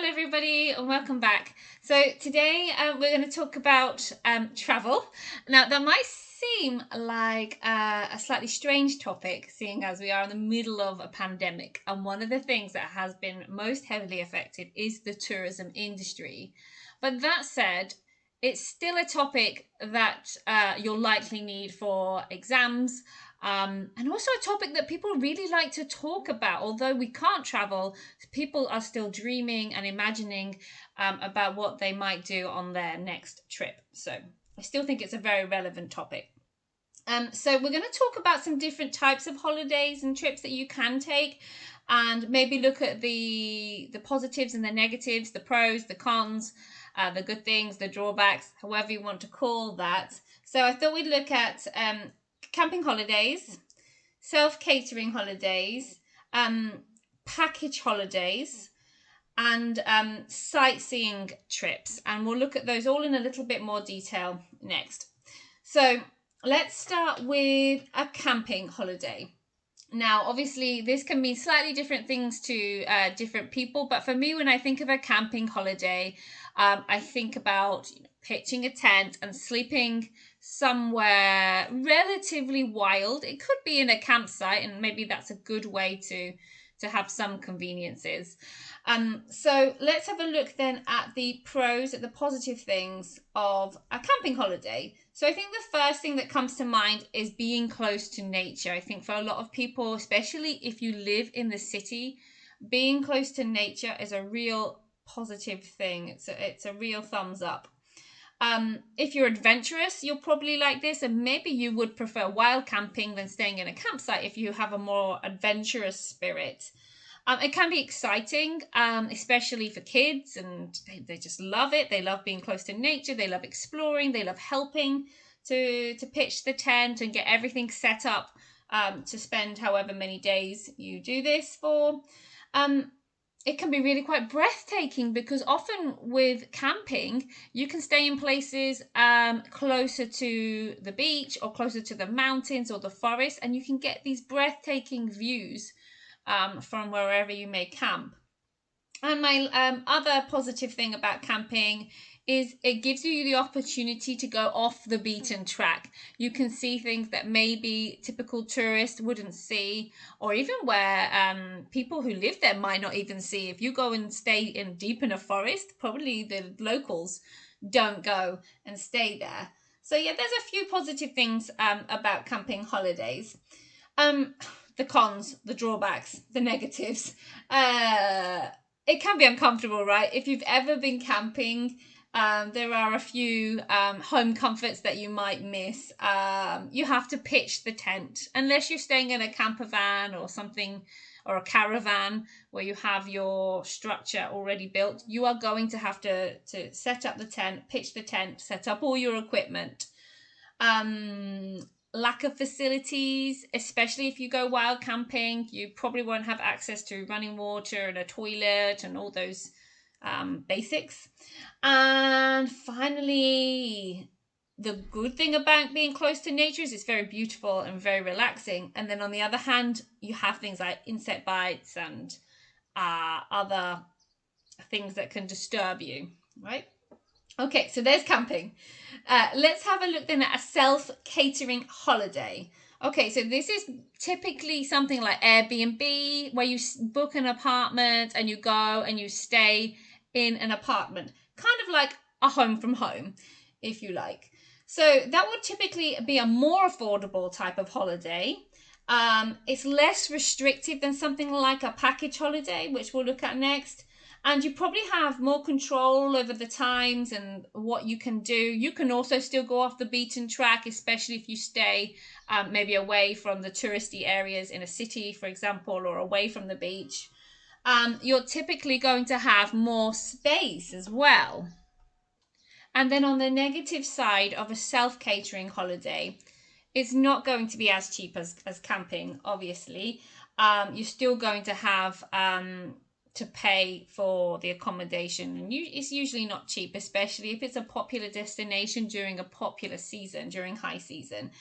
everybody, and welcome back. So today we're going to talk about travel. Now that might seem like a slightly strange topic, seeing as we are in the middle of a pandemic, and one of the things that has been most heavily affected is the tourism industry. But that said, it's still a topic that you'll likely need for exams, and also a topic that people really like to talk about. Although we can't travel, people are still dreaming and imagining about what they might do on their next trip. So I still think it's a very relevant topic. So we're going to talk about some different types of holidays and trips that you can take, and maybe look at the positives and the negatives, the pros, the cons, the good things, the drawbacks, however you want to call that. So I thought we'd look at camping holidays, self-catering holidays, package holidays, and sightseeing trips. And we'll look at those all in a little bit more detail next. So let's start with a camping holiday. Now, obviously, this can mean slightly different things to different people, but for me, when I think of a camping holiday, I think about pitching a tent and sleeping somewhere relatively wild. It could be in a campsite, and maybe that's a good way to have some conveniences. So let's have a look then at the pros, at the positive things of a camping holiday. So I think the first thing that comes to mind is being close to nature. I think for a lot of people, especially if you live in the city, being close to nature is a real positive thing. It's a real thumbs up. If you're adventurous, you'll probably like this, and maybe you would prefer wild camping than staying in a campsite if you have a more adventurous spirit. It can be exciting, especially for kids, and they just love it. They love being close to nature. They love exploring. They love helping to pitch the tent and get everything set up to spend however many days you do this for. It can be really quite breathtaking, because often with camping, you can stay in places closer to the beach or closer to the mountains or the forest, and you can get these breathtaking views from wherever you may camp. And my other positive thing about camping is it gives you the opportunity to go off the beaten track. You can see things that maybe typical tourists wouldn't see, or even where people who live there might not even see. If you go and stay in deep in a forest, probably the locals don't go and stay there. So yeah, there's a few positive things about camping holidays. The cons, the drawbacks, the negatives. It can be uncomfortable, right? If you've ever been camping, there are a few home comforts that you might miss. You have to pitch the tent. Unless you're staying in a camper van or something, or a caravan where you have your structure already built, you are going to have to set up the tent, pitch the tent, set up all your equipment. Lack of facilities, especially if you go wild camping, you probably won't have access to running water and a toilet and all those basics. And finally, the good thing about being close to nature is it's very beautiful and very relaxing. And then on the other hand, you have things like insect bites and other things that can disturb you, right? Okay, so there's camping. Let's have a look then at a self-catering holiday. Okay, so this is typically something like Airbnb, where you book an apartment and you go and you stay in an apartment. Kind of like a home from home, if you like. So that would typically be a more affordable type of holiday. It's less restrictive than something like a package holiday, which we'll look at next. And you probably have more control over the times and what you can do. You can also still go off the beaten track, especially if you stay maybe away from the touristy areas in a city, for example, or away from the beach. You're typically going to have more space as well. And then on the negative side of a self-catering holiday, it's not going to be as cheap as camping, obviously. You're still going to have to pay for the accommodation, and it's usually not cheap, especially if it's a popular destination during a popular season, during high season.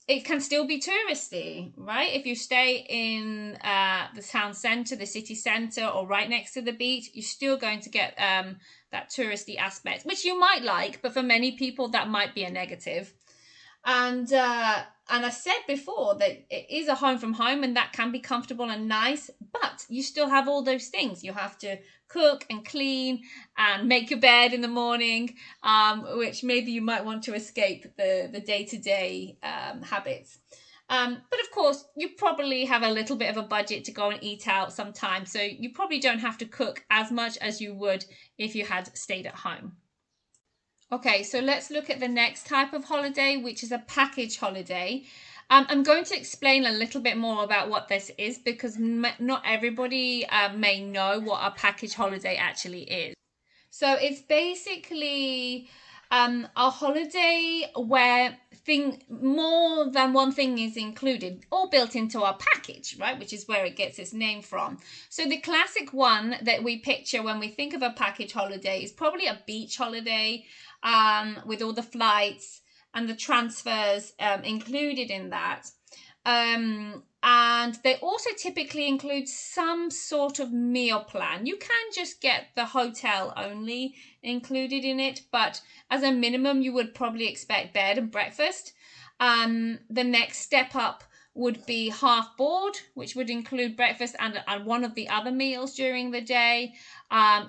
it can still be touristy, right? If you stay in the town centre, the city centre, or right next to the beach, you're still going to get that touristy aspect, which you might like, but for many people that might be a negative. And I said before that it is a home from home, and that can be comfortable and nice, but you still have all those things. You have to cook and clean and make your bed in the morning, which maybe you might want to escape the day-to-day habits. But of course, you probably have a little bit of a budget to go and eat out sometimes, so you probably don't have to cook as much as you would if you had stayed at home. Okay, so let's look at the next type of holiday, which is a package holiday. I'm going to explain a little bit more about what this is because not everybody may know what a package holiday actually is. So it's basically a holiday where more than one thing is included, all built into our package, right? Which is where it gets its name from. So the classic one that we picture when we think of a package holiday is probably a beach holiday, with all the flights and the transfers included in that. And they also typically include some sort of meal plan. You can just get the hotel only included in it, but as a minimum, you would probably expect bed and breakfast. The next step up would be half board, which would include breakfast and one of the other meals during the day.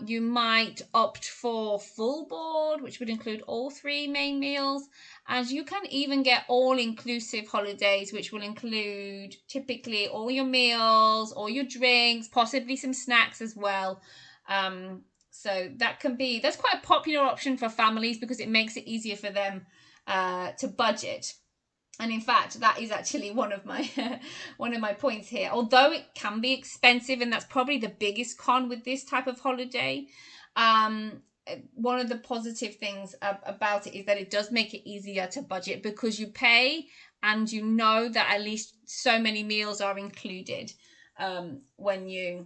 You might opt for full board, which would include all three main meals. And you can even get all-inclusive holidays, which will include typically all your meals, all your drinks, possibly some snacks as well. So that's quite a popular option for families because it makes it easier for them to budget. And in fact, that is actually one of my one of my points here. Although it can be expensive, and that's probably the biggest con with this type of holiday, one of the positive things about it is that it does make it easier to budget because you pay and you know that at least so many meals are included when you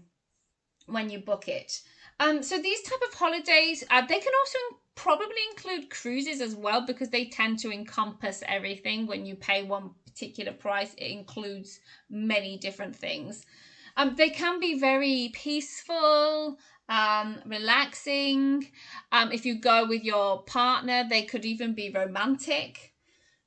book it. So these type of holidays, they can also probably include cruises as well because they tend to encompass everything. When you pay one particular price, it includes many different things. They can be very peaceful, relaxing. If you go with your partner, they could even be romantic.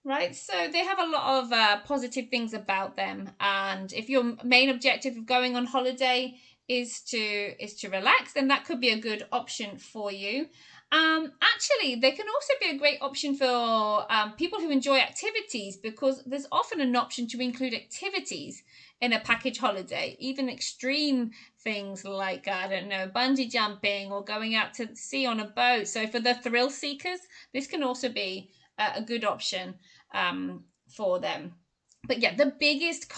Right, so they have a lot of positive things about them, and if your main objective of going on holiday is to relax, then that could be a good option for you. Actually, they can also be a great option for people who enjoy activities because there's often an option to include activities in a package holiday, even extreme things like, I don't know, bungee jumping or going out to sea on a boat. So for the thrill seekers, this can also be a good option for them. But yeah, the biggest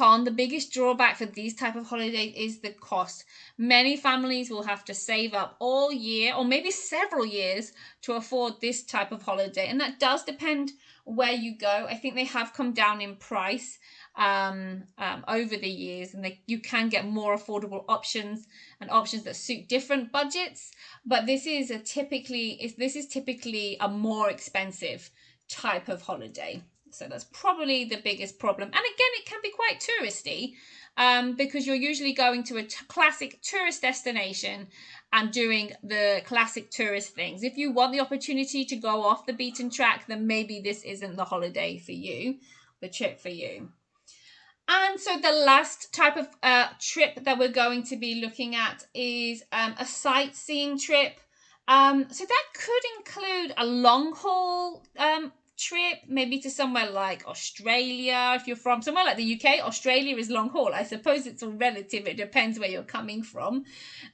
drawback for these type of holidays is the cost. Many families will have to save up all year or maybe several years to afford this type of holiday, and that does depend where you go. I think they have come down in price over the years, and you can get more affordable options and options that suit different budgets. But this is typically a more expensive type of holiday. So that's probably the biggest problem. And again, it can be quite touristy because you're usually going to a classic tourist destination and doing the classic tourist things. If you want the opportunity to go off the beaten track, then maybe this isn't the holiday for you, the trip for you. And so the last type of trip that we're going to be looking at is a sightseeing trip. So that could include a long haul trip, maybe to somewhere like Australia. If you're from somewhere like the UK, Australia is long haul. I suppose it's all relative. It depends where you're coming from.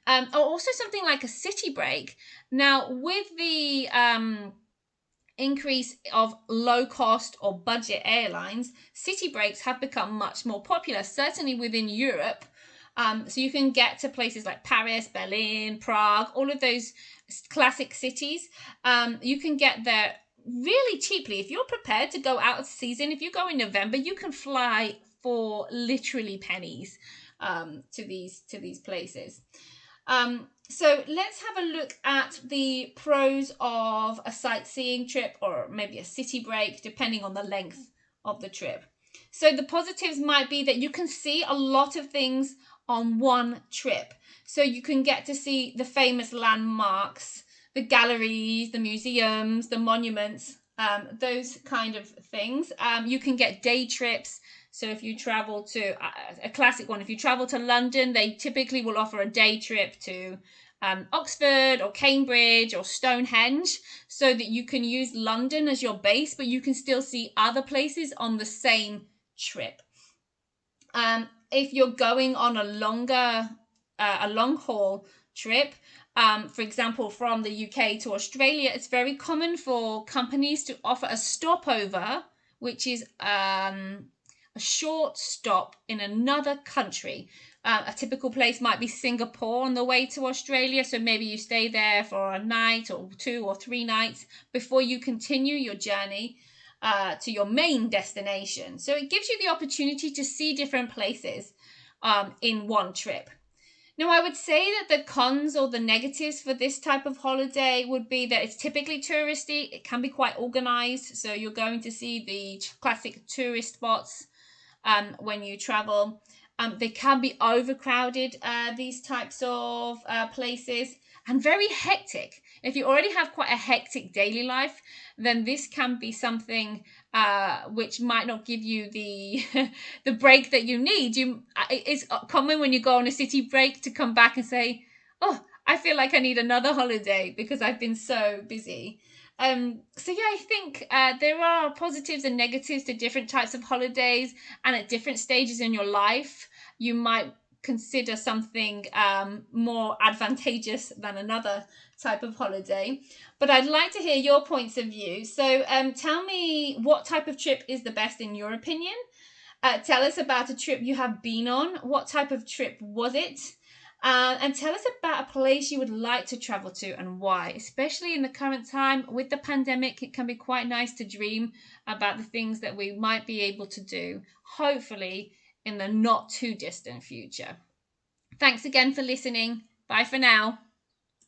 Or also something like a city break. Now, with the increase of low cost or budget airlines, city breaks have become much more popular, certainly within Europe. So you can get to places like Paris, Berlin, Prague, all of those classic cities. You can get there really cheaply. If you're prepared to go out of season, if you go in November, you can fly for literally pennies to these places. So let's have a look at the pros of a sightseeing trip or maybe a city break, depending on the length of the trip. So the positives might be that you can see a lot of things on one trip. So you can get to see the famous landmarks, the galleries, the museums, the monuments, those kind of things. You can get day trips. So if you travel to a classic one, if you travel to London, they typically will offer a day trip to Oxford or Cambridge or Stonehenge, so that you can use London as your base, but you can still see other places on the same trip. If you're going on a long haul trip, for example, from the UK to Australia, it's very common for companies to offer a stopover, which is a short stop in another country. A typical place might be Singapore on the way to Australia, so maybe you stay there for a night or 2 or 3 nights before you continue your journey to your main destination. So it gives you the opportunity to see different places in one trip. Now, I would say that the cons or the negatives for this type of holiday would be that it's typically touristy. It can be quite organized. So you're going to see the classic tourist spots when you travel. They can be overcrowded, these types of places, and very hectic. If you already have quite a hectic daily life, then this can be something which might not give you the the break that you need. It's common when you go on a city break to come back and say, "Oh, I feel like I need another holiday because I've been so busy." So yeah, I think there are positives and negatives to different types of holidays, and at different stages in your life, you might consider something more advantageous than another type of holiday. But I'd like to hear your points of view. So tell me, what type of trip is the best in your opinion? Tell us about a trip you have been on. What type of trip was it? And tell us about a place you would like to travel to and why. Especially in the current time with the pandemic, it can be quite nice to dream about the things that we might be able to do, hopefully in the not too distant future. Thanks again for listening. Bye for now.